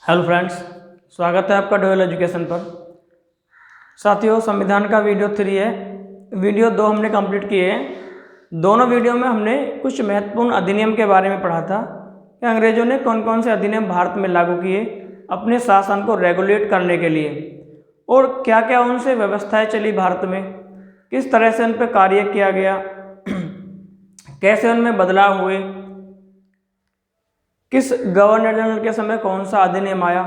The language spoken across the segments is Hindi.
हेलो फ्रेंड्स, स्वागत है आपका डोयल एजुकेशन पर। साथियों, संविधान का वीडियो 3 है। वीडियो 2 हमने कंप्लीट किए हैं। दोनों वीडियो में हमने कुछ महत्वपूर्ण अधिनियम के बारे में पढ़ा था कि अंग्रेजों ने कौन कौन से अधिनियम भारत में लागू किए अपने शासन को रेगुलेट करने के लिए, और क्या क्या उनसे व्यवस्थाएं चली भारत में, किस तरह से उन पर कार्य किया गया, कैसे उनमें बदलाव हुए, किस गवर्नर जनरल के समय कौन सा अधिनियम आया।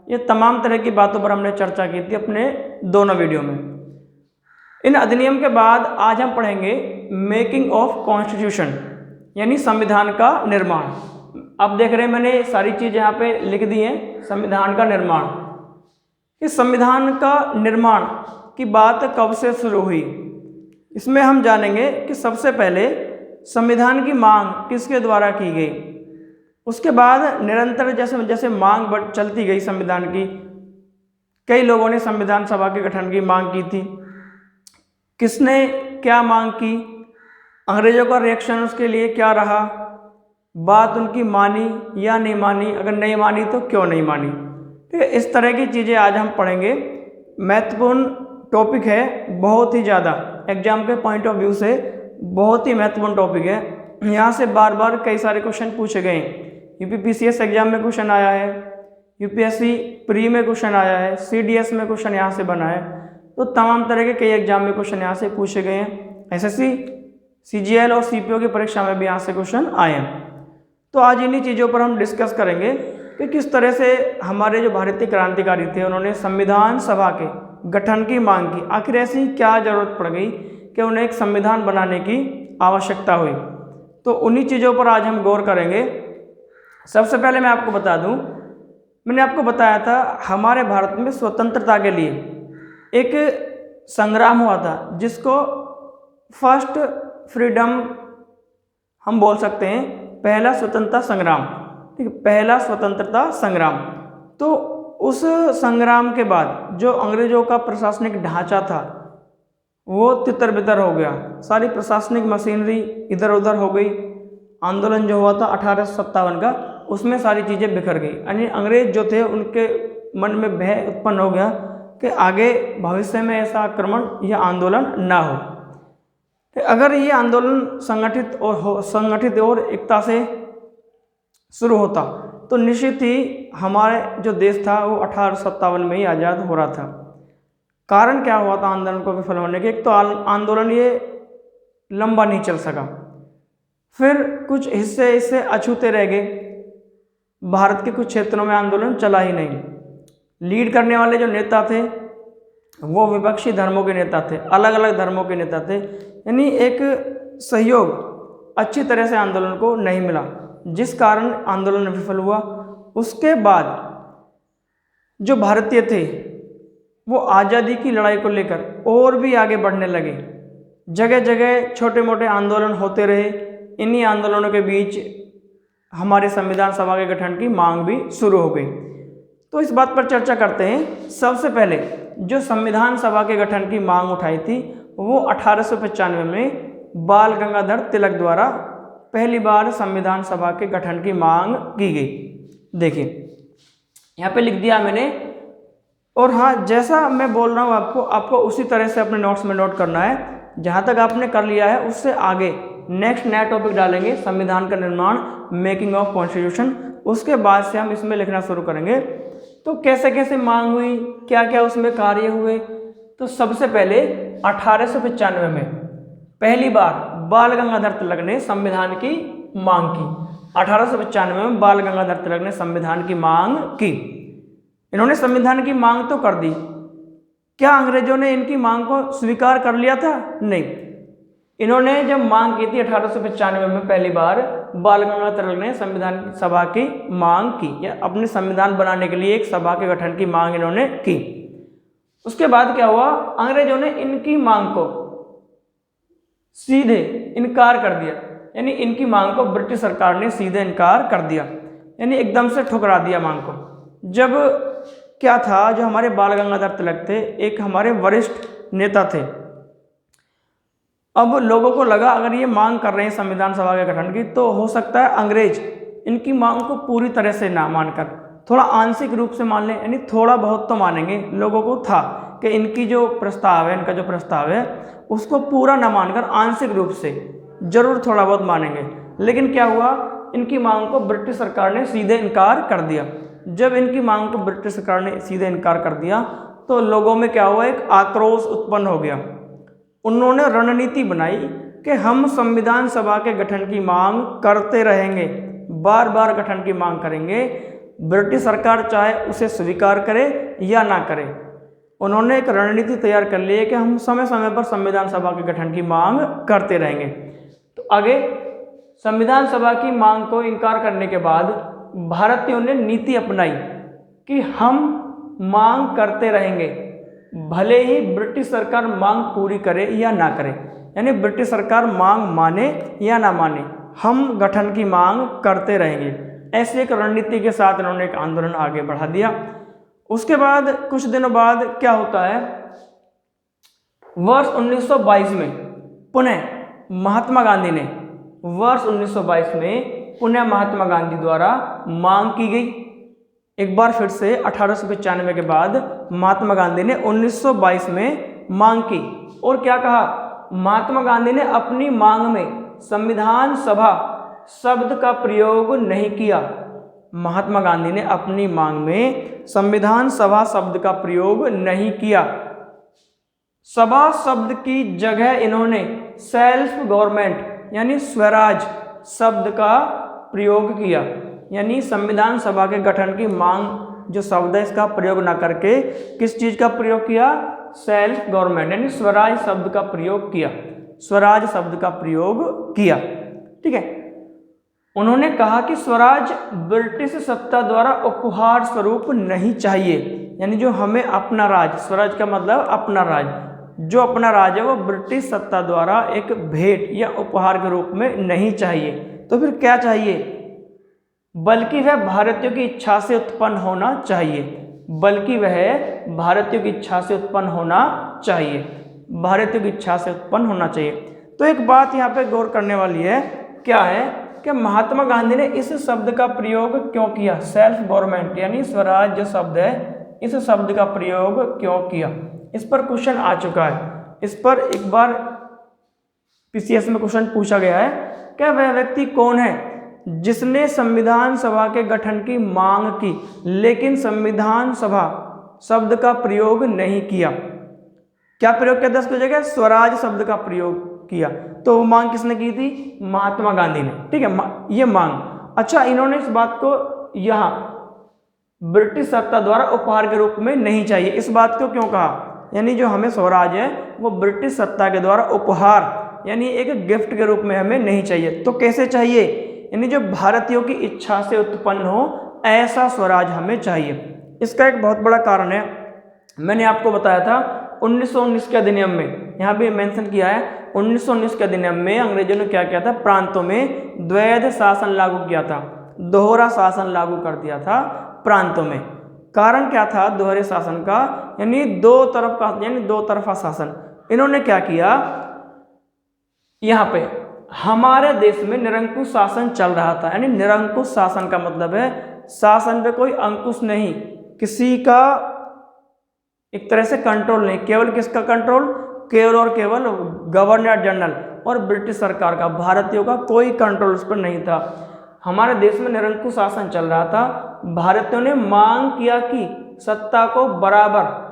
ये तमाम तरह की बातों पर हमने चर्चा की थी अपने दोनों वीडियो में। इन अधिनियम के बाद आज हम पढ़ेंगे मेकिंग ऑफ कॉन्स्टिट्यूशन, यानी संविधान का निर्माण। अब देख रहे हैं मैंने सारी चीज़ यहाँ पे लिख दी हैं। संविधान का निर्माण, इस संविधान का निर्माण की बात कब से शुरू हुई, इसमें हम जानेंगे कि सबसे पहले संविधान की मांग किसके द्वारा की गई। उसके बाद निरंतर जैसे जैसे मांग चलती गई संविधान की, कई लोगों ने संविधान सभा के गठन की मांग की थी। किसने क्या मांग की, अंग्रेजों का रिएक्शन उसके लिए क्या रहा, बात उनकी मानी या नहीं मानी, अगर नहीं मानी तो क्यों नहीं मानी। तो इस तरह की चीज़ें आज हम पढ़ेंगे। महत्वपूर्ण टॉपिक है, बहुत ही ज़्यादा एग्जाम के पॉइंट ऑफ व्यू से बहुत ही महत्वपूर्ण टॉपिक है। यहाँ से बार बार कई सारे क्वेश्चन पूछे गए हैं। यूपीपीसीएस एग्जाम में क्वेश्चन आया है, यूपीएससी प्री में क्वेश्चन आया है, सीडीएस में क्वेश्चन यहाँ से बना है। तो तमाम तरह के कई एग्जाम में क्वेश्चन यहाँ से पूछे गए हैं। एसएससी, सीजीएल और सीपीओ की परीक्षा में भी यहाँ से क्वेश्चन आए हैं। तो आज इन्हीं चीज़ों पर हम डिस्कस करेंगे कि किस तरह से हमारे जो भारतीय क्रांतिकारी थे उन्होंने संविधान सभा के गठन की मांग की। आखिर ऐसी क्या जरूरत पड़ गई कि उन्हें एक संविधान बनाने की आवश्यकता हुई। तो उन्हीं चीज़ों पर आज हम गौर करेंगे। सबसे पहले मैं आपको बता दूं, मैंने आपको बताया था हमारे भारत में स्वतंत्रता के लिए एक संग्राम हुआ था जिसको फर्स्ट फ्रीडम हम बोल सकते हैं, पहला स्वतंत्रता संग्राम। ठीक है, पहला स्वतंत्रता संग्राम। तो उस संग्राम के बाद जो अंग्रेजों का प्रशासनिक ढांचा था वो तितर बितर हो गया, सारी प्रशासनिक मशीनरी इधर उधर हो गई। आंदोलन जो हुआ था 1857 का, उसमें सारी चीज़ें बिखर गई। यानी अंग्रेज जो थे उनके मन में भय उत्पन्न हो गया कि आगे भविष्य में ऐसा आक्रमण या आंदोलन ना हो। तो अगर ये आंदोलन संगठित और एकता से शुरू होता तो निश्चित ही हमारे जो देश था वो 1857 में ही आज़ाद हो रहा था। कारण क्या हुआ था आंदोलन को विफल होने के? एक तो आंदोलन ये लंबा नहीं चल सका, फिर कुछ हिस्से इससे अछूते रह गए। भारत के कुछ क्षेत्रों में आंदोलन चला ही नहीं। लीड करने वाले जो नेता थे वो विपक्षी धर्मों के नेता थे, अलग अलग धर्मों के नेता थे। यानी एक सहयोग अच्छी तरह से आंदोलन को नहीं मिला, जिस कारण आंदोलन विफल हुआ। उसके बाद जो भारतीय थे वो आज़ादी की लड़ाई को लेकर और भी आगे बढ़ने लगे। जगह जगह छोटे मोटे आंदोलन होते रहे। इन्हीं आंदोलनों के बीच हमारे संविधान सभा के गठन की मांग भी शुरू हो गई। तो इस बात पर चर्चा करते हैं। सबसे पहले जो संविधान सभा के गठन की मांग उठाई थी वो 1895 में बाल गंगाधर तिलक द्वारा पहली बार संविधान सभा के गठन की मांग की गई। देखिए यहाँ पे लिख दिया मैंने, और हाँ, जैसा मैं बोल रहा हूँ आपको उसी तरह से अपने नोट्स में नोट करना है। जहाँ तक आपने कर लिया है उससे आगे नेक्स्ट नया टॉपिक डालेंगे, संविधान का निर्माण, मेकिंग ऑफ कॉन्स्टिट्यूशन। उसके बाद से हम इसमें लिखना शुरू करेंगे। तो कैसे कैसे मांग हुई, क्या क्या उसमें कार्य हुए। तो सबसे पहले 1895 में पहली बार बाल गंगाधर तिलक ने संविधान की मांग की। 1895 में बाल गंगाधर तिलक ने संविधान की मांग की। इन्होंने संविधान की मांग तो कर दी, क्या अंग्रेजों ने इनकी मांग को स्वीकार कर लिया था? नहीं। इन्होंने जब मांग की थी 1895 में पहली बार, बाल गंगाधर तिलक ने संविधान सभा की मांग की, या अपने संविधान बनाने के लिए एक सभा के गठन की मांग इन्होंने की। उसके बाद क्या हुआ, अंग्रेजों ने इनकी मांग को सीधे इनकार कर दिया। यानी इनकी मांग को ब्रिटिश सरकार ने सीधे इनकार कर दिया, यानी एकदम से ठुकरा दिया मांग को। जब क्या था, जो हमारे बाल गंगाधर तिलक थे एक हमारे वरिष्ठ नेता थे। अब लोगों को लगा अगर ये मांग कर रहे हैं संविधान सभा के गठन की तो हो सकता है अंग्रेज इनकी मांग को पूरी तरह से ना मानकर थोड़ा आंशिक रूप से मान लें, यानी थोड़ा बहुत तो मानेंगे, लोगों को था कि इनकी जो प्रस्ताव है, इनका जो प्रस्ताव है उसको पूरा न मानकर आंशिक रूप से जरूर थोड़ा बहुत मानेंगे। लेकिन क्या हुआ, इनकी मांग को ब्रिटिश सरकार ने सीधे इनकार कर दिया। जब इनकी मांग को ब्रिटिश सरकार ने सीधे इनकार कर दिया तो लोगों में क्या हुआ, एक आक्रोश उत्पन्न हो गया। उन्होंने रणनीति बनाई कि हम संविधान सभा के गठन की मांग करते रहेंगे, बार बार गठन की मांग करेंगे, ब्रिटिश सरकार चाहे उसे स्वीकार करे या ना करे। उन्होंने एक रणनीति तैयार कर ली है कि हम समय समय पर संविधान सभा के गठन की मांग करते रहेंगे। तो आगे संविधान सभा की मांग को इनकार करने के बाद भारतीयों ने नीति अपनाई कि हम मांग करते रहेंगे, भले ही ब्रिटिश सरकार मांग पूरी करे या ना करे, यानी ब्रिटिश सरकार मांग माने या ना माने, हम गठन की मांग करते रहेंगे। ऐसे एक रणनीति के साथ इन्होंने एक आंदोलन आगे बढ़ा दिया। उसके बाद कुछ दिनों बाद क्या होता है, वर्ष 1922 में पुनः महात्मा गांधी ने, वर्ष 1922 में पुनः महात्मा गांधी द्वारा मांग की गई। एक बार फिर से 1895 के बाद महात्मा गांधी ने 1922 में मांग की और क्या कहा, महात्मा गांधी ने अपनी मांग में संविधान सभा शब्द का प्रयोग नहीं किया। महात्मा गांधी ने अपनी मांग में संविधान सभा शब्द का प्रयोग नहीं किया। सभा शब्द की जगह इन्होंने सेल्फ गवर्नमेंट यानी स्वराज शब्द का प्रयोग किया, यानी संविधान सभा के गठन की मांग जो शब्द है इसका प्रयोग ना करके किस चीज का प्रयोग किया, सेल्फ गवर्नमेंट यानी स्वराज शब्द का प्रयोग किया, स्वराज शब्द का प्रयोग किया। ठीक है, उन्होंने कहा कि स्वराज ब्रिटिश सत्ता द्वारा उपहार स्वरूप नहीं चाहिए, यानी जो हमें अपना राज, स्वराज का मतलब अपना राज, जो अपना राज है वो ब्रिटिश सत्ता द्वारा एक भेंट या उपहार के रूप में नहीं चाहिए। तो फिर क्या चाहिए, बल्कि वह भारतीयों की इच्छा से उत्पन्न होना चाहिए, बल्कि वह भारतीयों की इच्छा से उत्पन्न होना चाहिए, भारतीयों की इच्छा से उत्पन्न होना चाहिए। तो एक बात यहाँ पे गौर करने वाली है, क्या है कि महात्मा गांधी ने इस शब्द का प्रयोग क्यों किया, सेल्फ गवर्नमेंट यानी स्वराज जो शब्द है इस शब्द का प्रयोग क्यों किया, इस पर क्वेश्चन आ चुका है। इस पर एक बार पीसीएस में क्वेश्चन पूछा गया है, क्या वह व्यक्ति कौन है जिसने संविधान सभा के गठन की मांग की लेकिन संविधान सभा शब्द का प्रयोग नहीं किया। क्या प्रयोग किया था उसकी जगह, स्वराज शब्द का प्रयोग किया। तो वो मांग किसने की थी, महात्मा गांधी ने। ठीक है, ये मांग। अच्छा, इन्होंने इस बात को यहाँ ब्रिटिश सत्ता द्वारा उपहार के रूप में नहीं चाहिए, इस बात को क्यों कहा, यानी जो हमें स्वराज है वो ब्रिटिश सत्ता के द्वारा उपहार यानी एक गिफ्ट के रूप में हमें नहीं चाहिए। तो कैसे चाहिए, यानी जो भारतीयों की इच्छा से उत्पन्न हो ऐसा स्वराज हमें चाहिए। इसका एक बहुत बड़ा कारण है, मैंने आपको बताया था 1919 के अधिनियम में, यहाँ भी मेंशन किया है, 1919 के अधिनियम में अंग्रेजों ने क्या किया था, प्रांतों में द्वैध शासन लागू किया था, दोहरा शासन लागू कर दिया था प्रांतों में। कारण क्या था दोहरे शासन का, यानी दो तरफ का, यानी दो तरफा शासन। इन्होंने क्या किया, यहाँ पे हमारे देश में निरंकुश शासन चल रहा था, यानी निरंकुश शासन का मतलब है शासन पे कोई अंकुश नहीं, किसी का एक तरह से कंट्रोल नहीं, केवल किसका कंट्रोल, केवल और केवल गवर्नर जनरल और ब्रिटिश सरकार का, भारतीयों का कोई कंट्रोल उस पर नहीं था। हमारे देश में निरंकुश शासन चल रहा था। भारतीयों ने मांग किया कि सत्ता को बराबर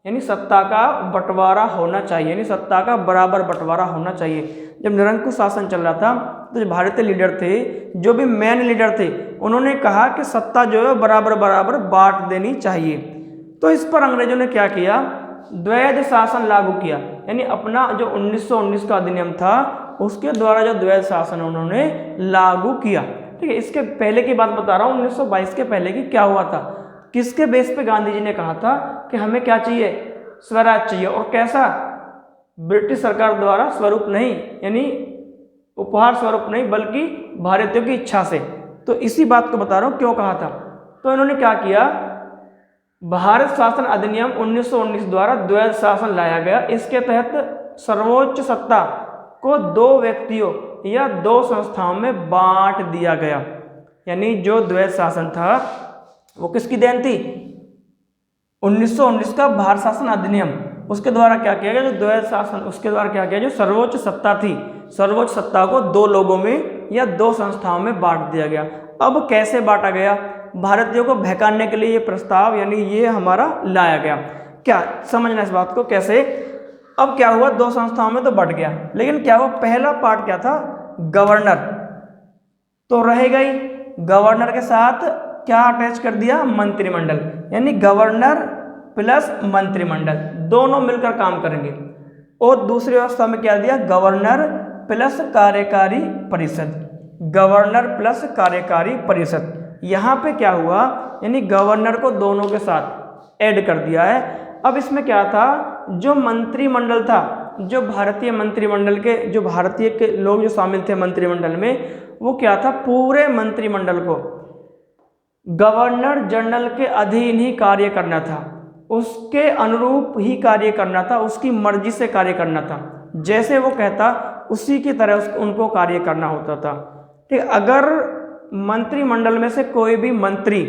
यानी सत्ता का बंटवारा होना चाहिए, यानी सत्ता का बराबर बंटवारा होना चाहिए। जब निरंकुश शासन चल रहा था तो जो भारतीय लीडर थे, जो भी मेन लीडर थे, उन्होंने कहा कि सत्ता जो है बराबर बराबर बांट देनी चाहिए। तो इस पर अंग्रेजों ने क्या किया, द्वैध शासन लागू किया, यानी अपना जो 1919 का अधिनियम था उसके द्वारा जो द्वैध शासन उन्होंने लागू किया। ठीक है, इसके पहले की बात बता रहा हूँ, 1922 के पहले की क्या हुआ था, किसके बेस पे गांधी जी ने कहा था कि हमें क्या चाहिए, स्वराज चाहिए, और कैसा, ब्रिटिश सरकार द्वारा स्वरूप नहीं, यानी उपहार स्वरूप नहीं, बल्कि भारतीयों की इच्छा से। तो इसी बात को बता रहा हूँ क्यों कहा था। तो इन्होंने क्या किया, भारत शासन अधिनियम 1919 द्वारा द्वैध शासन लाया गया। इसके तहत सर्वोच्च सत्ता को दो व्यक्तियों या दो संस्थाओं में बांट दिया गया, यानी जो द्वैध शासन था वो किसकी देन थी? 1919 का भारत शासन अधिनियम, उसके द्वारा क्या किया गया, जो द्वैध शासन, उसके द्वारा क्या किया, जो सर्वोच्च सत्ता थी, सर्वोच्च सत्ता को दो लोगों में या दो संस्थाओं में बांट दिया गया। अब कैसे बांटा गया? भारतीयों को बहकाने के लिए ये प्रस्ताव यानी ये हमारा लाया गया। क्या समझना इस बात को कैसे? अब क्या हुआ, दो संस्थाओं में तो बंट गया, लेकिन क्या हुआ, पहला पार्ट क्या था, गवर्नर तो रहेगा ही, गवर्नर के साथ क्या अटैच कर दिया, मंत्रिमंडल, यानी गवर्नर प्लस मंत्रिमंडल दोनों मिलकर काम करेंगे। और दूसरी व्यवस्था में क्या दिया, गवर्नर प्लस कार्यकारी परिषद, गवर्नर प्लस कार्यकारी परिषद। यहाँ पे क्या हुआ, यानी गवर्नर को दोनों के साथ ऐड कर दिया है। अब इसमें क्या था, जो मंत्रिमंडल था, जो भारतीय मंत्रिमंडल के जो भारतीय के लोग जो शामिल थे मंत्रिमंडल में, वो क्या था, पूरे मंत्रिमंडल को गवर्नर जनरल के अधीन ही कार्य करना था, उसके अनुरूप ही कार्य करना था, उसकी मर्जी से कार्य करना था, जैसे वो कहता उसी की तरह उनको कार्य करना होता था। ठीक, अगर मंत्रिमंडल में से कोई भी मंत्री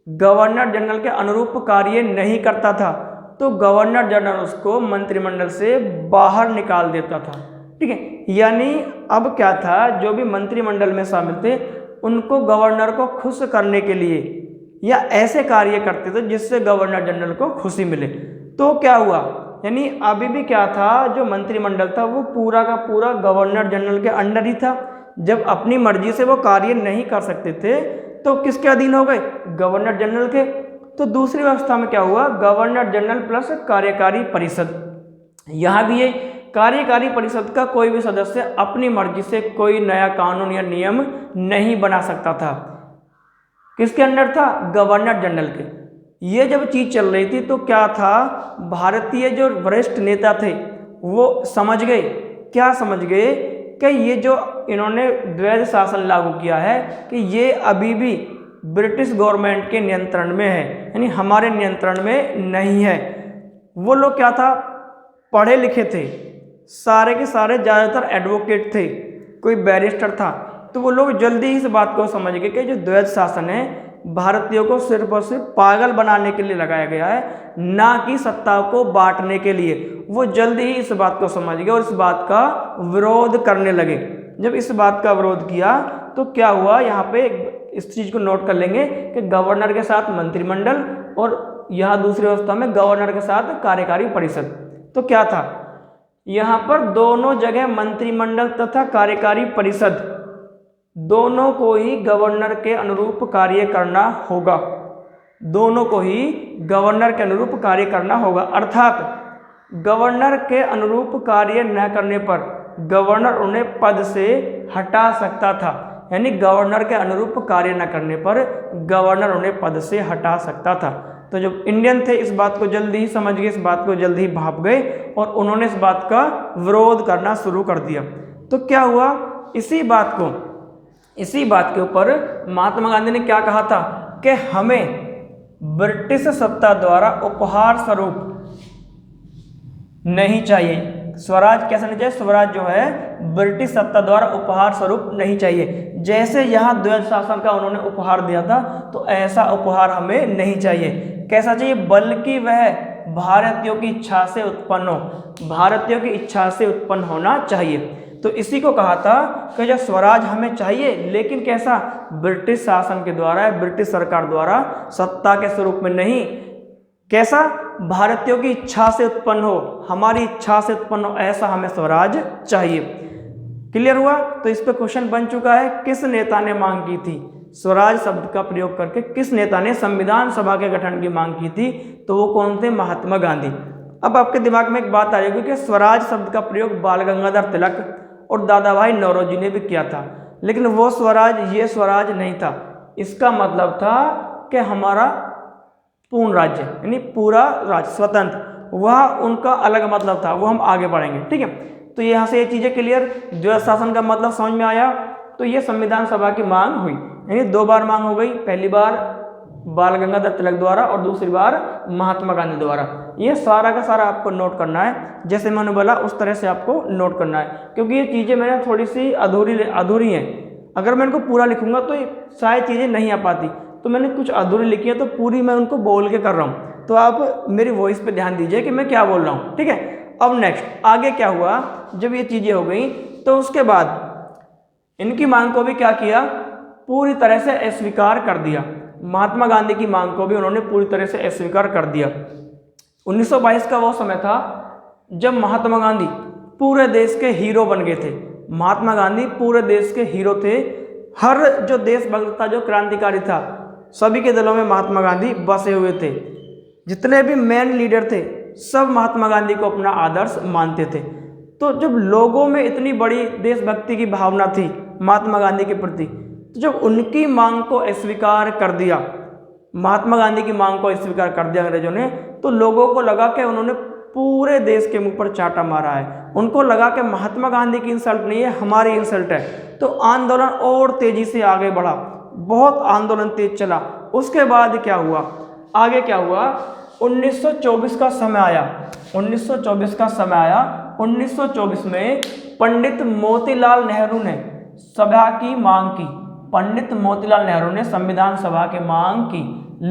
गवर्नर जनरल के अनुरूप कार्य नहीं करता था तो गवर्नर जनरल उसको मंत्रिमंडल से बाहर निकाल देता था। ठीक है, यानी अब क्या था, जो भी मंत्रिमंडल में शामिल थे उनको गवर्नर को खुश करने के लिए या ऐसे कार्य करते थे जिससे गवर्नर जनरल को खुशी मिले। तो क्या हुआ, यानी अभी भी क्या था, जो मंत्रिमंडल था वो पूरा का पूरा गवर्नर जनरल के अंडर ही था। जब अपनी मर्जी से वो कार्य नहीं कर सकते थे तो किसके अधीन हो गए, गवर्नर जनरल के। तो दूसरी व्यवस्था में क्या हुआ, गवर्नर जनरल प्लस कार्यकारी परिषद। यहाँ भी ये कार्यकारी परिषद का कोई भी सदस्य अपनी मर्जी से कोई नया कानून या नियम नहीं बना सकता था। किसके अंडर था, गवर्नर जनरल के। ये जब चीज चल रही थी तो क्या था, भारतीय जो वरिष्ठ नेता थे वो समझ गए, क्या समझ गए कि ये जो इन्होंने द्वैध शासन लागू किया है कि ये अभी भी ब्रिटिश गवर्नमेंट के नियंत्रण में है, यानी हमारे नियंत्रण में नहीं है। वो लोग क्या था, पढ़े लिखे थे, सारे के सारे ज़्यादातर एडवोकेट थे, कोई बैरिस्टर था। तो वो लोग जल्दी ही इस बात को समझ गए कि जो द्वैध शासन है भारतीयों को सिर्फ और सिर्फ पागल बनाने के लिए लगाया गया है, ना कि सत्ता को बांटने के लिए। वो जल्दी ही इस बात को समझ गए और इस बात का विरोध करने लगे। जब इस बात का विरोध किया तो क्या हुआ, यहाँ पे इस चीज़ को नोट कर लेंगे कि गवर्नर के साथ मंत्रिमंडल और यहाँ दूसरी व्यवस्था में गवर्नर के साथ कार्यकारी परिषद। तो क्या था, यहाँ पर दोनों जगह मंत्रिमंडल तथा कार्यकारी परिषद दोनों को ही गवर्नर के अनुरूप कार्य करना होगा, दोनों को ही गवर्नर के अनुरूप कार्य करना होगा। अर्थात गवर्नर के अनुरूप कार्य न करने पर गवर्नर उन्हें पद से हटा सकता था, यानी गवर्नर के अनुरूप कार्य न करने पर गवर्नर उन्हें पद से हटा सकता था। तो जो इंडियन थे इस बात को जल्दी ही समझ गए, इस बात को जल्दी ही भाप गए और उन्होंने इस बात का विरोध करना शुरू कर दिया। तो क्या हुआ, इसी बात के ऊपर महात्मा गांधी ने क्या कहा था कि हमें ब्रिटिश सत्ता द्वारा उपहार स्वरूप नहीं चाहिए, स्वराज कैसा नहीं चाहिए, स्वराज जो है ब्रिटिश सत्ता द्वारा उपहार स्वरूप नहीं चाहिए। जैसे यहाँ द्वैध शासन का उन्होंने उपहार दिया था तो ऐसा उपहार हमें नहीं चाहिए। कैसा चाहिए, बल्कि वह भारतीयों की इच्छा से उत्पन्न हो, भारतीयों की इच्छा से उत्पन्न होना चाहिए। तो इसी को कहा था कि जो स्वराज हमें चाहिए, लेकिन कैसा, ब्रिटिश शासन के द्वारा, ब्रिटिश सरकार द्वारा सत्ता के स्वरूप में नहीं, कैसा, भारतीयों की इच्छा से उत्पन्न हो, हमारी इच्छा से उत्पन्न हो, ऐसा हमें स्वराज चाहिए। क्लियर हुआ। तो इस पे क्वेश्चन बन चुका है, किस नेता ने मांग की थी, स्वराज शब्द का प्रयोग करके किस नेता ने संविधान सभा के गठन की मांग की थी, तो वो कौन थे, महात्मा गांधी। अब आपके दिमाग में एक बात आ जाएगी कि स्वराज शब्द का प्रयोग बाल गंगाधर तिलक और दादा भाई नौरोजी ने भी किया था, लेकिन वो स्वराज ये स्वराज नहीं था। इसका मतलब था कि हमारा पूर्ण राज्य यानी पूरा राज्य स्वतंत्र, वह उनका अलग मतलब था, वो हम आगे बढ़ेंगे। ठीक है, तो यहाँ से ये चीज़ें क्लियर, द्वैध शासन का मतलब समझ में आया। तो ये संविधान सभा की मांग हुई, यानी दो बार मांग हो गई, पहली बार बाल गंगाधर तिलक द्वारा और दूसरी बार महात्मा गांधी द्वारा। ये सारा का सारा आपको नोट करना है, जैसे मैंने बोला उस तरह से आपको नोट करना है, क्योंकि ये चीज़ें मैंने थोड़ी सी अधूरी हैं। अगर मैं इनको पूरा लिखूंगा तो शायद चीज़ें नहीं आ पाती, तो मैंने कुछ अधूरी लिखी है तो पूरी मैं उनको बोल के कर रहा हूँ, तो आप मेरी वॉइस पे ध्यान दीजिए कि मैं क्या बोल रहा हूँ, ठीक है। अब नेक्स्ट आगे क्या हुआ, जब ये चीज़ें हो गई तो उसके बाद इनकी मांग को भी क्या किया, पूरी तरह से अस्वीकार कर दिया। महात्मा गांधी की मांग को भी उन्होंने पूरी तरह से अस्वीकार कर दिया। 1922 का वो समय था जब महात्मा गांधी पूरे देश के हीरो बन गए थे। महात्मा गांधी पूरे देश के हीरो थे। हर जो देशभक्त था, जो क्रांतिकारी था, सभी के दिलों में महात्मा गांधी बसे हुए थे। जितने भी मेन लीडर थे सब महात्मा गांधी को अपना आदर्श मानते थे। तो जब लोगों में इतनी बड़ी देशभक्ति की भावना थी महात्मा गांधी के प्रति, तो जब उनकी मांग को अस्वीकार कर दिया, महात्मा गांधी की मांग को अस्वीकार कर दिया अंग्रेजों ने, तो लोगों को लगा कि उन्होंने पूरे देश के मुंह पर चाटा मारा है। उनको लगा कि महात्मा गांधी की इंसल्ट नहीं है, हमारी इंसल्ट है। तो आंदोलन और तेजी से आगे बढ़ा, बहुत आंदोलन तेज चला। उसके बाद क्या हुआ, आगे क्या हुआ, 1924 का समय आया। 1924 का समय आया। 1924 में पंडित मोतीलाल नेहरू ने सभा की मांग की। पंडित मोतीलाल नेहरू ने संविधान सभा की मांग की,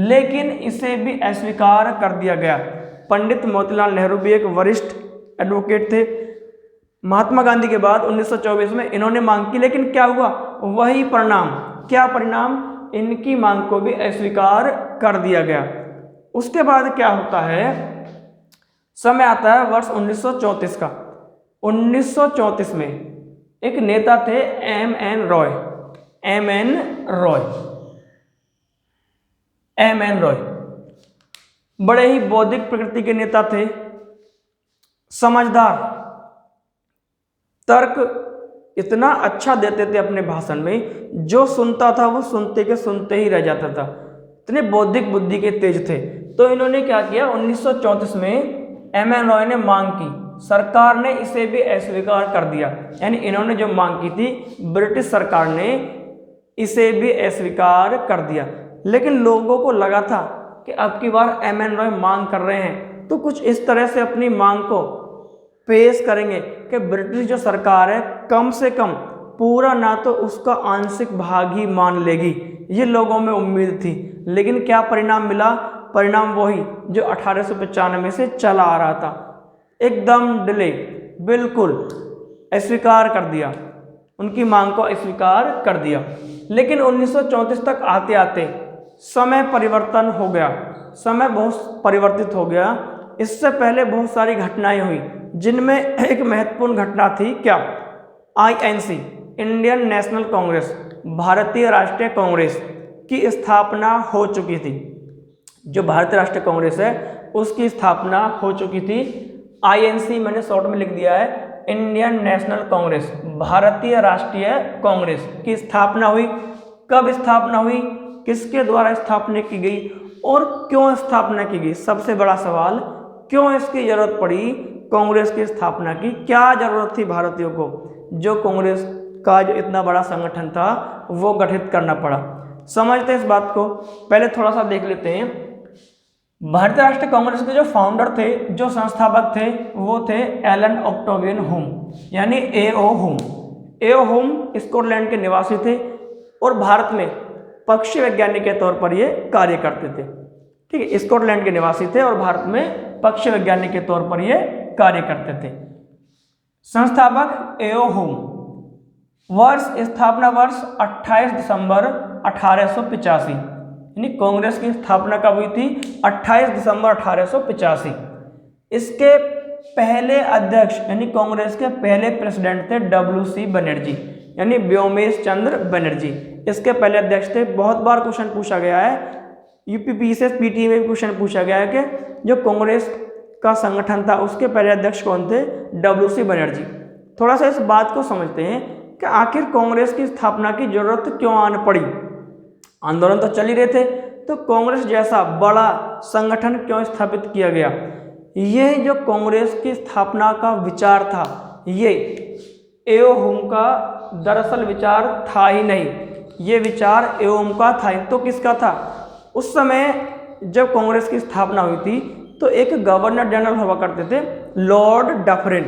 लेकिन इसे भी अस्वीकार कर दिया गया। पंडित मोतीलाल नेहरू भी एक वरिष्ठ एडवोकेट थे। महात्मा गांधी के बाद 1924 में इन्होंने मांग की, लेकिन क्या हुआ, वही परिणाम। क्या परिणाम, इनकी मांग को भी अस्वीकार कर दिया गया। उसके बाद क्या होता है, समय आता है वर्ष 1934 का। 1934 में एक नेता थे M.N.. Roy. M.N.. Roy, M.N.. Roy बड़े ही बौद्धिक प्रकृति के नेता थे, समझदार, तर्क इतना अच्छा देते थे अपने भाषण में, जो सुनता था वो सुनते के सुनते ही रह जाता था। इतने बौद्धिक बुद्धि के तेज थे। तो इन्होंने क्या किया, 1934 में एम.एन. रॉय ने मांग की, सरकार ने इसे भी अस्वीकार कर दिया। यानी इन्होंने जो मांग की थी, ब्रिटिश सरकार ने इसे भी अस्वीकार कर दिया। लेकिन लोगों को लगा था कि अब की बार एम.एन. रॉय मांग कर रहे हैं तो कुछ इस तरह से अपनी मांग को पेश करेंगे कि ब्रिटिश जो सरकार है कम से कम पूरा ना तो उसका आंशिक भाग ही मान लेगी। ये लोगों में उम्मीद थी। लेकिन क्या परिणाम मिला, परिणाम वही जो 1895 से चला आ रहा था, एकदम डिले, बिल्कुल अस्वीकार कर दिया, उनकी मांग को अस्वीकार कर दिया। लेकिन 1934 तक आते आते समय परिवर्तन हो गया, समय बहुत परिवर्तित हो गया। इससे पहले बहुत सारी घटनाएं हुई, जिनमें एक महत्वपूर्ण घटना थी क्या, INC, इंडियन नेशनल कांग्रेस, भारतीय राष्ट्रीय कांग्रेस की स्थापना हो चुकी थी। जो भारतीय राष्ट्रीय कांग्रेस है उसकी स्थापना हो चुकी थी। INC मैंने शॉर्ट में लिख दिया है, इंडियन नेशनल कांग्रेस, भारतीय राष्ट्रीय कांग्रेस की स्थापना हुई। कब स्थापना हुई, किसके द्वारा स्थापना की गई और क्यों स्थापना की गई, सबसे बड़ा सवाल, क्यों इसकी जरूरत पड़ी कांग्रेस की स्थापना की, क्या जरूरत थी भारतीयों को, जो कांग्रेस का जो इतना बड़ा संगठन था वो गठित करना पड़ा। समझते हैं इस बात को, पहले थोड़ा सा देख लेते हैं। भारतीय राष्ट्रीय कांग्रेस के जो फाउंडर थे, जो संस्थापक थे, वो थे एलन ऑक्टेवियन हुम, यानी A.O. हुम। A.O. हुम स्कॉटलैंड के निवासी थे और भारत में पक्षी वैज्ञानिक के तौर पर ये कार्य करते थे। ठीक है, स्कॉटलैंड के निवासी थे और भारत में पक्षी वैज्ञानिक के तौर पर ये कार्य करते थे। संस्थापक A.O. हुम। वर्ष, स्थापना वर्ष 28 दिसंबर 1885, यानी कांग्रेस की स्थापना कब हुई थी, 28 दिसंबर 1885। इसके पहले अध्यक्ष यानी कांग्रेस के पहले प्रेसिडेंट थे W.C. बनर्जी, यानी व्योमेश चंद्र बनर्जी। इसके पहले अध्यक्ष थे। बहुत बार क्वेश्चन पूछा गया है, UPPSS PT में भी क्वेश्चन पूछा गया है कि जो कांग्रेस का संगठन था उसके पहले अध्यक्ष कौन थे, W.C. बनर्जी। थोड़ा सा इस बात को समझते हैं कि आखिर कांग्रेस की स्थापना की जरूरत क्यों आन पड़ी। आंदोलन तो चल ही रहे थे, तो कांग्रेस जैसा बड़ा संगठन क्यों स्थापित किया गया। ये जो कांग्रेस की स्थापना का विचार था, ये A.O. हुम का दरअसल विचार था ही नहीं, ये विचार A.O. हुम का था। तो किसका था, उस समय जब कांग्रेस की स्थापना हुई थी तो एक गवर्नर जनरल हुआ करते थे, लॉर्ड डफरिन।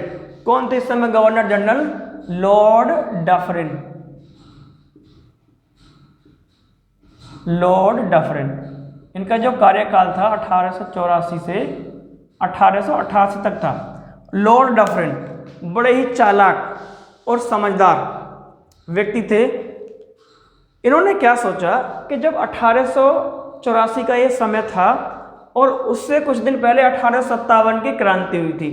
कौन थे इस समय governor general, Lord Dufferin. Lord Dufferin. इनका जो कार्यकाल था 1884 से 1888 तक था। लॉर्ड डफरिन बड़े ही चालाक और समझदार व्यक्ति थे। इन्होंने क्या सोचा कि जब 1884 का ये समय था और उससे कुछ दिन पहले 1857 की क्रांति हुई थी,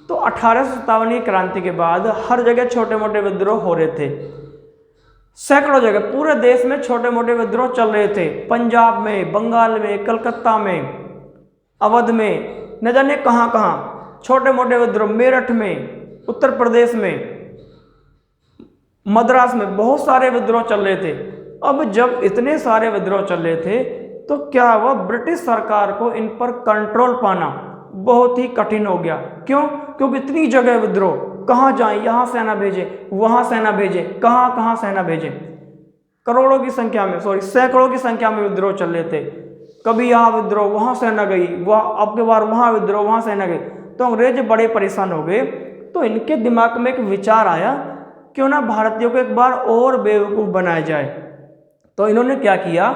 तो 1857 की क्रांति के बाद हर जगह छोटे मोटे विद्रोह हो रहे थे। सैकड़ों जगह पूरे देश में छोटे मोटे विद्रोह चल रहे थे। पंजाब में, बंगाल में, कलकत्ता में, अवध में, न जाने कहाँ कहाँ छोटे मोटे विद्रोह, मेरठ में, उत्तर प्रदेश में, मद्रास में बहुत सारे विद्रोह चल रहे थे। अब जब इतने सारे विद्रोह चल रहे थे तो क्या हुआ, ब्रिटिश सरकार को इन पर कंट्रोल पाना बहुत ही कठिन हो गया। क्यों? क्योंकि इतनी जगह विद्रोह, कहाँ जाएं, यहाँ सेना भेजे, वहाँ सेना भेजे, कहाँ कहाँ सेना भेजे। करोड़ों की संख्या में, सैकड़ों की संख्या में विद्रोह चल रहे थे। कभी यहाँ विद्रोह, वहाँ सेना गई, वह अब के बार वहाँ विद्रोह, वहाँ सेना गई। तो अंग्रेज बड़े परेशान हो गए। तो इनके दिमाग में एक विचार आया, क्यों ना भारतीयों को एक बार और बेवकूफ़ बनाया जाए। तो इन्होंने क्या किया,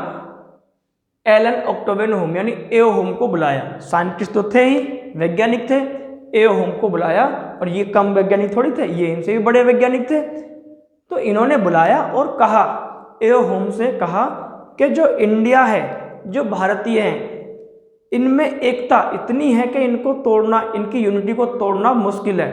एलन ऑक्टेवियन हुम यानी एओ हुम को बुलाया। साइंटिस्ट तो थे ही, वैज्ञानिक थे। एओ हुम को बुलाया, और ये कम वैज्ञानिक थोड़ी थे, ये इनसे भी बड़े वैज्ञानिक थे। तो इन्होंने बुलाया और कहा, एओ हुम से कहा कि जो इंडिया है, जो भारतीय हैं, इनमें एकता इतनी है कि इनको तोड़ना, इनकी यूनिटी को तोड़ना मुश्किल है।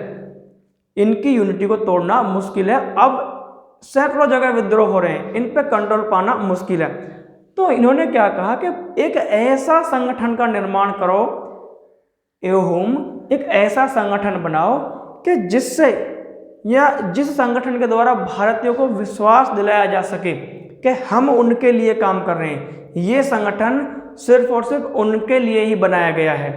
इनकी यूनिटी को तोड़ना मुश्किल है। अब सैकड़ों जगह विद्रोह हो रहे हैं, इन पे कंट्रोल पाना मुश्किल है। तो इन्होंने क्या कहा कि एक ऐसा संगठन का निर्माण करो, एओ हुम, एक ऐसा संगठन बनाओ कि जिससे, या जिस संगठन के द्वारा भारतीयों को विश्वास दिलाया जा सके कि हम उनके लिए काम कर रहे हैं। ये संगठन सिर्फ और सिर्फ उनके लिए ही बनाया गया है।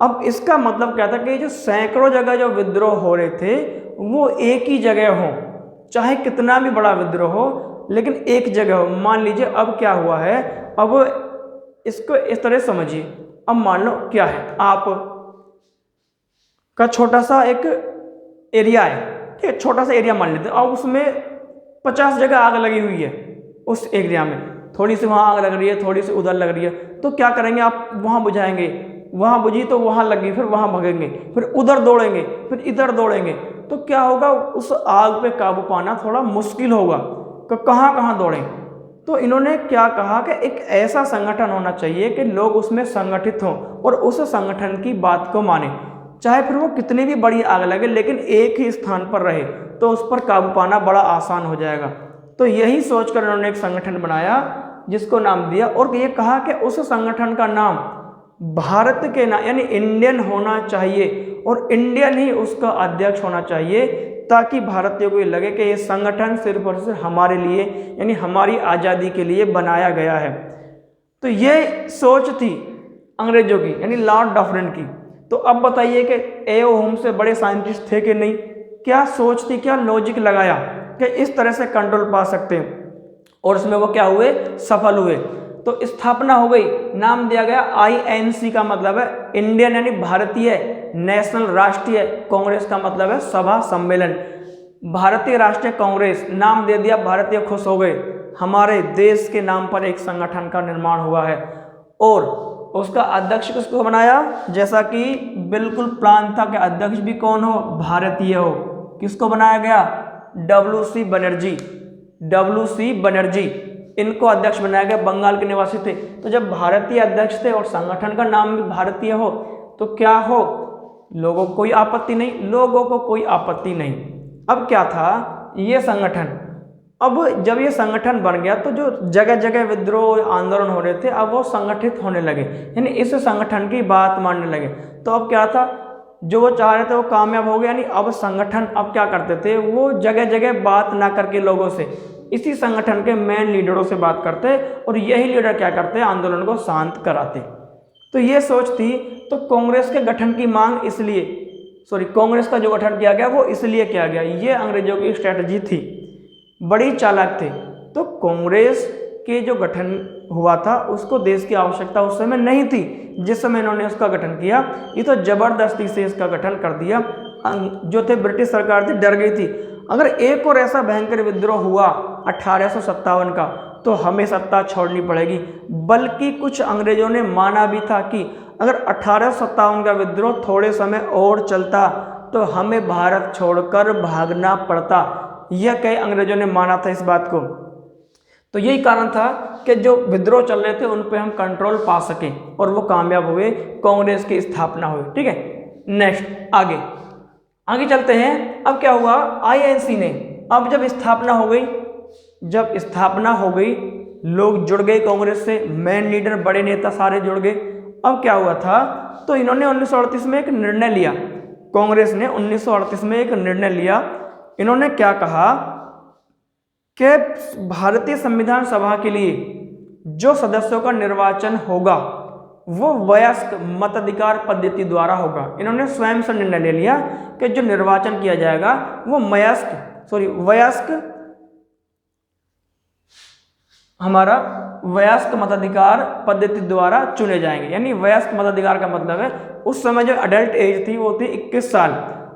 अब इसका मतलब क्या था कि जो सैकड़ों जगह जो विद्रोह हो रहे थे वो एक ही जगह हो, चाहे कितना भी बड़ा विद्रोह हो, लेकिन एक जगह हो। मान लीजिए अब क्या हुआ है, अब इसको इस तरह समझिए। अब मान लो क्या है, आप का छोटा सा एक एरिया है, ठीक है, छोटा सा एरिया मान लेते हैं। अब उसमें 50 जगह आग लगी हुई है। उस एरिया में थोड़ी सी वहाँ आग लग रही है, थोड़ी सी उधर लग रही है। तो क्या करेंगे आप, वहाँ बुझाएंगे, वहाँ बुझी तो वहाँ लगी, फिर वहाँ भगेंगे, फिर उधर दौड़ेंगे, फिर इधर दौड़ेंगे। तो क्या होगा, उस आग पे काबू पाना थोड़ा मुश्किल होगा कि कहाँ कहाँ दौड़ें। तो इन्होंने क्या कहा कि एक ऐसा संगठन होना चाहिए कि लोग उसमें संगठित हों और उस संगठन की बात को माने, चाहे फिर वो कितनी भी बड़ी आग लगे, लेकिन एक ही स्थान पर रहे तो उस पर काबू पाना बड़ा आसान हो जाएगा। तो यही सोचकर उन्होंने एक संगठन बनाया जिसको नाम दिया, और ये कहा कि उस संगठन का नाम भारत के नाम यानी इंडियन होना चाहिए, और इंडियन ही उसका अध्यक्ष होना चाहिए, ताकि भारतीयों को ये लगे कि ये संगठन सिर्फ और सिर्फ हमारे लिए यानी हमारी आज़ादी के लिए बनाया गया है। तो ये सोच थी अंग्रेजों की, यानी लॉर्ड डफरिन की। तो अब बताइए कि एओ हुम से बड़े साइंटिस्ट थे कि नहीं, क्या सोच थी, क्या लॉजिक लगाया कि इस तरह से कंट्रोल पा सकते हैं, और उसमें वो क्या हुए, सफल हुए। तो स्थापना हो गई, नाम दिया गया INC का मतलब है इंडियन यानी भारतीय नेशनल राष्ट्रीय कांग्रेस का मतलब है सभा सम्मेलन। भारतीय राष्ट्रीय कांग्रेस नाम दे दिया, भारतीय खुश हो गए, हमारे देश के नाम पर एक संगठन का निर्माण हुआ है। और उसका अध्यक्ष किसको बनाया, जैसा कि बिल्कुल प्लान था कि अध्यक्ष भी कौन हो, भारतीय हो। किसको बनाया गया, WC बनर्जी, WC बनर्जी इनको अध्यक्ष बनाया गया, बंगाल के निवासी थे। तो जब भारतीय अध्यक्ष थे और संगठन का नाम भी भारतीय हो तो क्या हो, लोगों को कोई आपत्ति नहीं, लोगों को कोई आपत्ति नहीं। अब क्या था ये संगठन, अब जब ये संगठन बन गया तो जो जगह जगह विद्रोह आंदोलन हो रहे थे अब वो संगठित होने लगे, यानी इस संगठन की बात मानने लगे। तो अब क्या था, जो वो चाह रहे थे वो कामयाब हो गया। यानी अब संगठन अब क्या करते थे, वो जगह जगह बात ना करके लोगों से, इसी संगठन के मेन लीडरों से बात करते, और यही लीडर क्या करते, आंदोलन को शांत कराते। तो ये सोच थी। तो कांग्रेस के गठन की मांग इसलिए, कांग्रेस का जो गठन किया गया वो इसलिए किया गया, ये अंग्रेजों की स्ट्रेटजी थी, बड़ी चालाक थे। तो कांग्रेस के जो गठन हुआ था उसको देश की आवश्यकता उस समय नहीं थी, जिस समय इन्होंने उसका गठन किया। ये तो जबरदस्ती से इसका गठन कर दिया। जो थे ब्रिटिश सरकार थी, डर गई थी। अगर एक और ऐसा भयंकर विद्रोह हुआ 1857 का, तो हमें सत्ता छोड़नी पड़ेगी। बल्कि कुछ अंग्रेजों ने माना भी था कि अगर 1857 का विद्रोह थोड़े समय और चलता तो हमें भारत छोड़कर भागना पड़ता। यह कई अंग्रेजों ने माना था इस बात को। तो यही कारण था कि जो विद्रोह चल रहे थे उन पे हम कंट्रोल पा सकें और वो कामयाब हुए, कांग्रेस की स्थापना हुई। ठीक है, नेक्स्ट आगे चलते हैं। अब क्या हुआ, आईएनसी ने अब जब स्थापना हो गई, लोग जुड़ गए कांग्रेस से, मेन लीडर बड़े नेता सारे जुड़ गए। अब क्या हुआ था, तो इन्होंने 1938 में एक निर्णय लिया, कांग्रेस ने 1938 में एक निर्णय लिया। इन्होंने क्या कहा कि भारतीय संविधान सभा के लिए जो सदस्यों का निर्वाचन होगा वो वयस्क मताधिकार पद्धति द्वारा होगा। इन्होंने स्वयं से निर्णय ले लिया कि जो निर्वाचन किया जाएगा वो वयस्क मताधिकार पद्धति द्वारा चुने जाएंगे। यानी वयस्क मताधिकार का मतलब है उस समय जो अडल्ट एज थी वो थी 21 साल,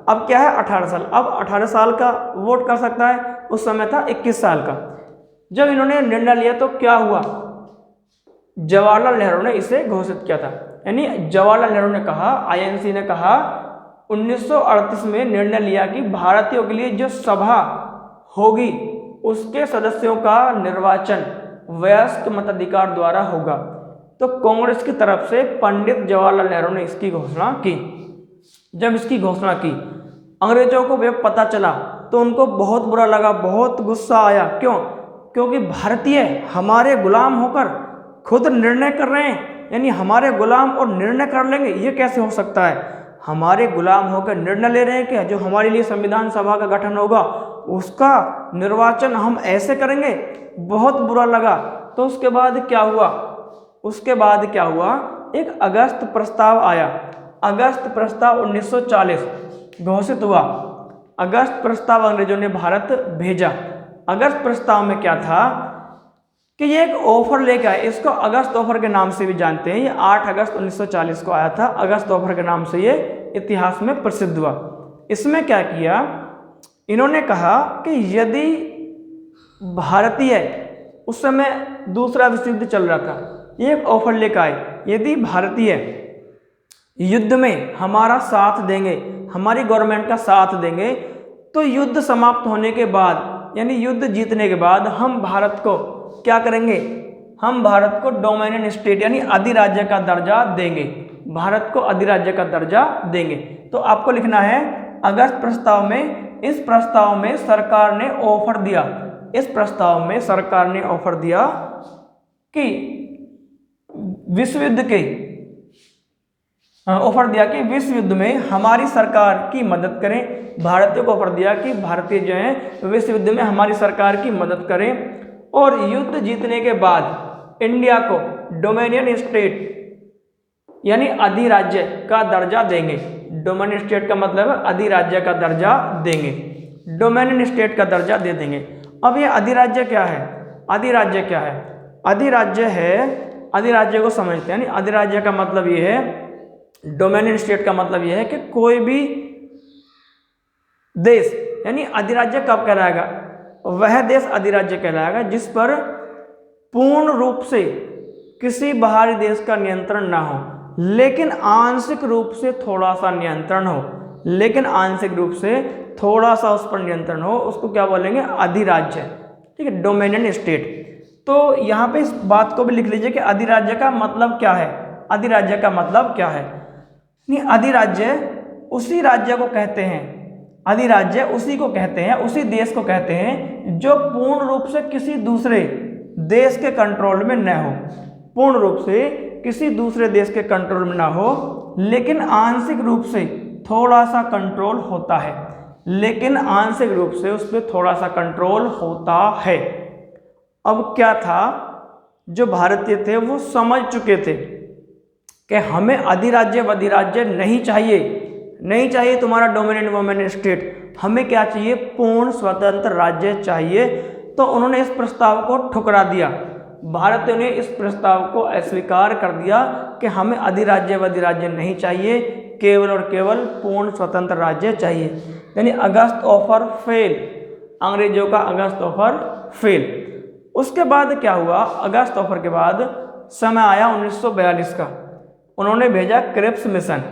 अब क्या है 18 साल। अब 18 साल का वोट कर सकता है, उस समय था 21 साल का। जब इन्होंने निर्णय लिया तो क्या हुआ, जवाहरलाल नेहरू ने इसे घोषित किया था। यानी जवाहरलाल नेहरू ने कहा, आईएनसी ने कहा 1938 में निर्णय लिया कि भारतीयों के लिए जो सभा होगी उसके सदस्यों का निर्वाचन वयस्क मताधिकार द्वारा होगा। तो कांग्रेस की तरफ से पंडित जवाहरलाल नेहरू ने इसकी घोषणा की। जब इसकी घोषणा की, अंग्रेजों को जब पता चला तो उनको बहुत बुरा लगा, बहुत गुस्सा आया। क्यों? क्योंकि भारतीय हमारे गुलाम होकर खुद निर्णय कर रहे हैं, यानी हमारे गुलाम और निर्णय कर लेंगे, ये कैसे हो सकता है। हमारे गुलाम होकर निर्णय ले रहे हैं कि जो हमारे लिए संविधान सभा का गठन होगा उसका निर्वाचन हम ऐसे करेंगे, बहुत बुरा लगा। तो उसके बाद क्या हुआ, एक अगस्त प्रस्ताव आया। अगस्त प्रस्ताव 1940 घोषित हुआ। अगस्त प्रस्ताव अंग्रेजों ने भारत भेजा। अगस्त प्रस्ताव में क्या था कि ये एक ऑफर लेकर आए, इसको अगस्त ऑफर के नाम से भी जानते हैं। ये 8 अगस्त 1940 को आया था, अगस्त ऑफर के नाम से ये इतिहास में प्रसिद्ध हुआ। इसमें क्या किया, इन्होंने कहा कि यदि भारतीय, उस समय दूसरा विश्व युद्ध चल रहा था, ये एक ऑफर लेकर आए, यदि भारतीय युद्ध में हमारा साथ देंगे, हमारी गवर्नमेंट का साथ देंगे, तो युद्ध समाप्त होने के बाद, यानी युद्ध जीतने के बाद हम भारत को क्या करेंगे, हम भारत को डोमिनियन स्टेट यानी अधिराज्य का दर्जा देंगे, भारत को अधिराज्य का दर्जा देंगे। तो आपको लिखना है अगस्त प्रस्ताव में, इस प्रस्ताव में सरकार ने ऑफर दिया, इस प्रस्ताव में सरकार ने ऑफर दिया कि विश्व युद्ध के ऑफर दिया कि विश्व युद्ध में हमारी सरकार की मदद करें। भारतीयों को ऑफर दिया कि भारतीय जो हैं विश्व युद्ध में हमारी सरकार की मदद करें और युद्ध जीतने के बाद इंडिया को डोमिनियन स्टेट यानी अधिराज्य का दर्जा देंगे। डोमिनियन स्टेट का मतलब है अधिराज्य का दर्जा देंगे, डोमिनियन स्टेट का दर्जा दे देंगे। अब ये अधिराज्य क्या है, अधिराज्य क्या है, अधिराज्य है, अधिराज्य को समझते हैं। यानी अधिराज्य का मतलब ये है, डोमिनियन स्टेट का मतलब यह है कि कोई भी देश, यानी अधिराज्य कब कहलाएगा, वह देश अधिराज्य कहलाएगा जिस पर पूर्ण रूप से किसी बाहरी देश का नियंत्रण ना हो, लेकिन आंशिक रूप से थोड़ा सा नियंत्रण हो, लेकिन आंशिक रूप से थोड़ा सा उस पर नियंत्रण हो, उसको क्या बोलेंगे, अधिराज्य। ठीक है, डोमिनियन स्टेट। तो यहाँ पे इस बात को भी लिख लीजिए कि अधिराज्य का मतलब क्या है, अधिराज्य का मतलब क्या है। अधिराज्य उसी राज्य को कहते हैं, अधिराज्य उसी को कहते हैं, उसी देश को कहते हैं जो पूर्ण रूप से किसी दूसरे देश के कंट्रोल में न हो, पूर्ण रूप से किसी दूसरे देश के कंट्रोल में ना हो, लेकिन आंशिक रूप से थोड़ा सा कंट्रोल होता है, लेकिन आंशिक रूप से उस पर थोड़ा सा कंट्रोल होता है। अब क्या था, जो भारतीय थे वो समझ चुके थे कि हमें अधिराज्य वधिराज्य नहीं चाहिए, नहीं चाहिए तुम्हारा डोमिनियन वोमिनियन स्टेट, हमें क्या चाहिए, पूर्ण स्वतंत्र राज्य चाहिए। तो उन्होंने इस प्रस्ताव को ठुकरा दिया, भारतीयों ने इस प्रस्ताव को अस्वीकार कर दिया कि हमें अधिराज्य वधिराज्य नहीं चाहिए, केवल और केवल पूर्ण स्वतंत्र राज्य चाहिए। यानी अगस्त ऑफर फेल, अंग्रेजों का अगस्त ऑफर फेल। उसके बाद क्या हुआ, अगस्त ऑफर के बाद समय आया 1942 का, उन्होंने भेजा क्रिप्स मिशन।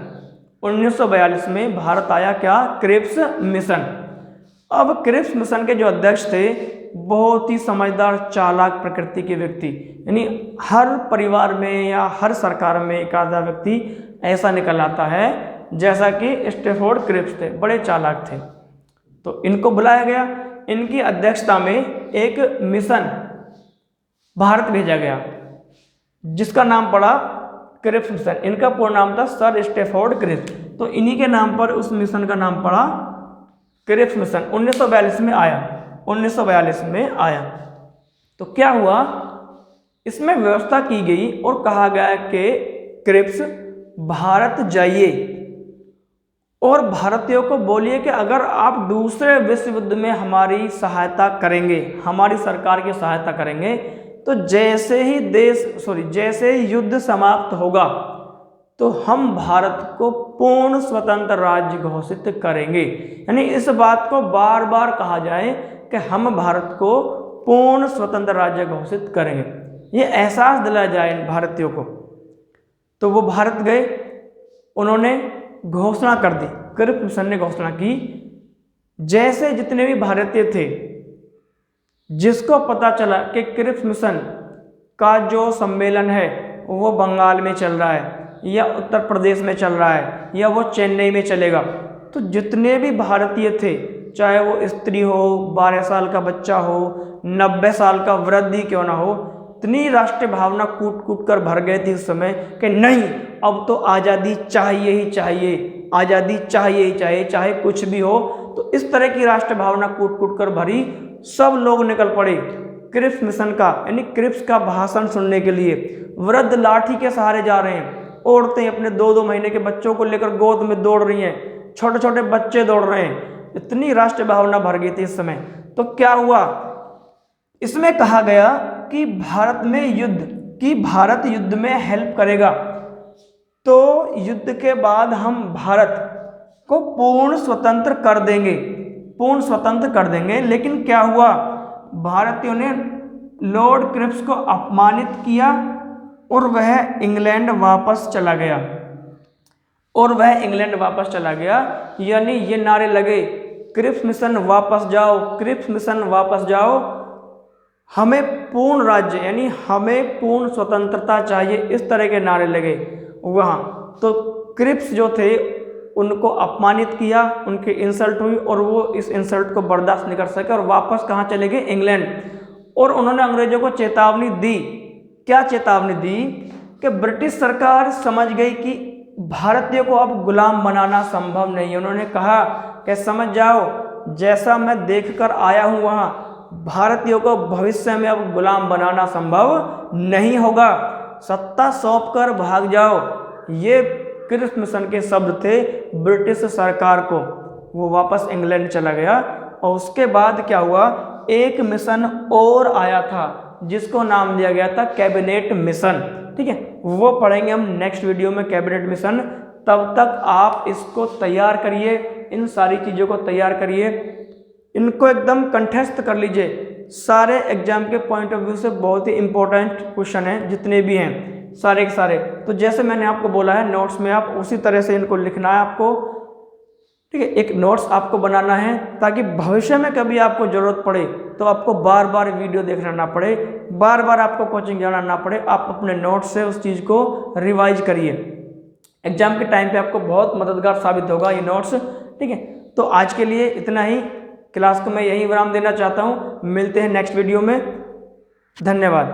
1942 में भारत आया क्या, क्रिप्स मिशन। अब क्रिप्स मिशन के जो अध्यक्ष थे बहुत ही समझदार चालाक प्रकृति के व्यक्ति, यानी हर परिवार में या हर सरकार में एक आधा व्यक्ति ऐसा निकल आता है जैसा कि स्टैफोर्ड क्रिप्स थे, बड़े चालाक थे। तो इनको बुलाया गया, इनकी अध्यक्षता में एक मिशन भारत भेजा गया जिसका नाम पड़ा क्रिप्स मिशन। इनका पूर्ण नाम था सर स्टैफोर्ड क्रिप्स, तो इन्हीं के नाम पर उस मिशन का नाम पड़ा क्रिप्स मिशन। 1942 में आया, 1942 में आया। तो क्या हुआ, इसमें व्यवस्था की गई और कहा गया कि क्रिप्स भारत जाइए और भारतीयों को बोलिए कि अगर आप दूसरे विश्व युद्ध में हमारी सहायता करेंगे, हमारी सरकार की सहायता करेंगे, तो जैसे ही युद्ध समाप्त होगा तो हम भारत को पूर्ण स्वतंत्र राज्य घोषित करेंगे। यानी इस बात को बार बार कहा जाए कि हम भारत को पूर्ण स्वतंत्र राज्य घोषित करेंगे, ये एहसास दिलाया जाए इन भारतीयों को। तो वो भारत गए, उन्होंने घोषणा कर दी, क्रिप्स मिशन ने घोषणा की। जैसे जितने भी भारतीय थे जिसको पता चला कि क्रिप्स मिशन का जो सम्मेलन है वो बंगाल में चल रहा है या उत्तर प्रदेश में चल रहा है या वो चेन्नई में चलेगा, तो जितने भी भारतीय थे, चाहे वो स्त्री हो, 12 साल का बच्चा हो, 90 साल का वृद्ध ही क्यों ना हो, इतनी राष्ट्रीय भावना कूट कूट कर भर गए थे उस समय कि नहीं, अब तो आज़ादी चाहिए ही चाहिए, आज़ादी चाहिए ही चाहिए, चाहे कुछ भी हो। तो इस तरह की राष्ट्रीय भावना कूट कूट कर भरी, सब लोग निकल पड़े क्रिप्स मिशन का यानी क्रिप्स का भाषण सुनने के लिए। वृद्ध लाठी के सहारे जा रहे हैं, औरतें अपने 2-2 महीने के बच्चों को लेकर गोद में दौड़ रही हैं, छोटे छोटे बच्चे दौड़ रहे हैं, इतनी राष्ट्रीय भावना भर गई थी इस समय। तो क्या हुआ, इसमें कहा गया कि भारत युद्ध में हेल्प करेगा, तो युद्ध के बाद हम भारत को पूर्ण स्वतंत्र कर देंगे। लेकिन क्या हुआ, भारतीयों ने लॉर्ड क्रिप्स को अपमानित किया और वह इंग्लैंड वापस चला गया। यानी ये नारे लगे, क्रिप्स मिशन वापस जाओ, क्रिप्स मिशन वापस जाओ, हमें पूर्ण राज्य यानी हमें पूर्ण स्वतंत्रता चाहिए, इस तरह के नारे लगे वहाँ। तो क्रिप्स जो थे उनको अपमानित किया, उनकी इंसल्ट हुई और वो इस इंसल्ट को बर्दाश्त नहीं कर सके और वापस कहाँ चले गए, इंग्लैंड। और उन्होंने अंग्रेजों को चेतावनी दी। क्या चेतावनी दी कि ब्रिटिश सरकार समझ गई कि भारतीयों को अब गुलाम बनाना संभव नहीं है। उन्होंने कहा कि समझ जाओ, जैसा मैं देखकर आया हूँ वहाँ भारतीयों को भविष्य में अब गुलाम बनाना संभव नहीं होगा, सत्ता सौंप कर भाग जाओ। ये क्रिप्स मिशन के शब्द थे ब्रिटिश सरकार को। वो वापस इंग्लैंड चला गया। और उसके बाद क्या हुआ, एक मिशन और आया था जिसको नाम दिया गया था कैबिनेट मिशन। ठीक है, वो पढ़ेंगे हम नेक्स्ट वीडियो में, कैबिनेट मिशन। तब तक आप इसको तैयार करिए, इन सारी चीज़ों को तैयार करिए, इनको एकदम कंठस्थ कर लीजिए। सारे एग्जाम के पॉइंट ऑफ व्यू से बहुत ही इंपॉर्टेंट क्वेश्चन हैं, जितने भी हैं सारे के सारे। तो जैसे मैंने आपको बोला है नोट्स में, आप उसी तरह से इनको लिखना है आपको। ठीक है, एक नोट्स आपको बनाना है ताकि भविष्य में कभी आपको ज़रूरत पड़े तो आपको बार बार वीडियो देखना ना पड़े, बार बार आपको कोचिंग जाना ना पड़े। आप अपने नोट्स से उस चीज़ को रिवाइज करिए, एग्जाम के टाइम पे आपको बहुत मददगार साबित होगा ये नोट्स। ठीक है, तो आज के लिए इतना ही, क्लास को मैं यही विराम देना चाहता हूँ। मिलते हैं नेक्स्ट वीडियो में, धन्यवाद।